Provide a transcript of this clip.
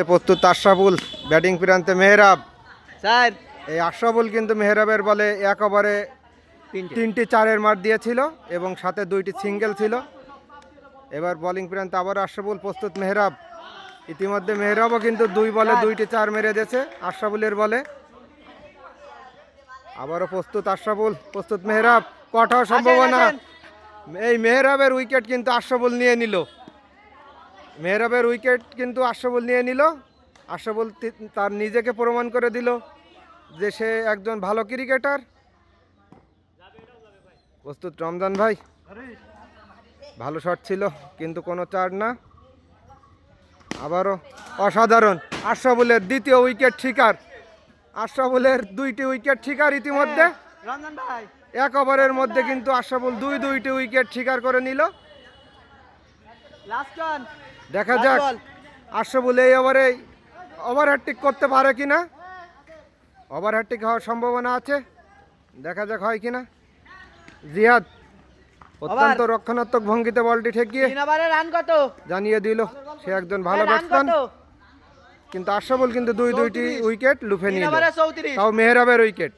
প্রস্তুত আশরাফুল, ব্যাটিং প্রান্তে মেহরাব। স্যার এই আশরাফুল কিন্তু মেহরাবের বলে এক ওভারে তিনটি চারের মার দিয়েছিল এবং সাথে দুইটি সিঙ্গেল ছিল। এবার বোলিং প্রান্তে আবার আশরাফুল, প্রস্তুত মেহরাব। ইতিমধ্যে মেহরাবও কিন্তু দুই বলে দুইটি চার মেরে দিয়েছে আশরাফুলের বলে। আবারও প্রস্তুত আশরাফুল, প্রস্তুত মেহরাব। কঠোর সম্ভাবনা, এই মেহরাবের উইকেট কিন্তু আশরাফুল নিয়ে নিল। মেহরাবের উইকেট কিন্তু আশরাফুল নিয়ে নিল। আশরাফুল তার নিজেকে প্রমাণ করে দিল যে সে একজন ভালো ক্রিকেটার। প্রস্তুত রমজান ভাই, ভালো শট ছিল কিন্তু কোনো চার না। আবারও অসাধারণ, আশরাফুলের দ্বিতীয় উইকেট শিকার। আশরাফুলের দুইটি উইকেট শিকার ইতিমধ্যে। রমজান ভাই এক ওভারের মধ্যে কিন্তু আশরাফুল দুইটি উইকেট শিকার করে নিল। লাস্ট রান দেখা যাক আশরাফুল এই ওভারে ওভার হ্যাট্রিক করতে পারে কিনা। ওভার হ্যাট্রিক হওয়ার সম্ভাবনা আছে, দেখা যাক হয় কিনা। জিহাদ অত্যন্ত রক্ষণাত্মক ভঙ্গিতে বলটি ঠেকিয়ে 3 ওভারে রান কত? জানিয়ে দিল সে একজন ভালো ব্যাটসম্যান। কিন্তু আশরাফুল কিন্তু দুইটি উইকেট লুফে 3 নিল, ওভারে 34। তাও মেহরাবের উইকেট।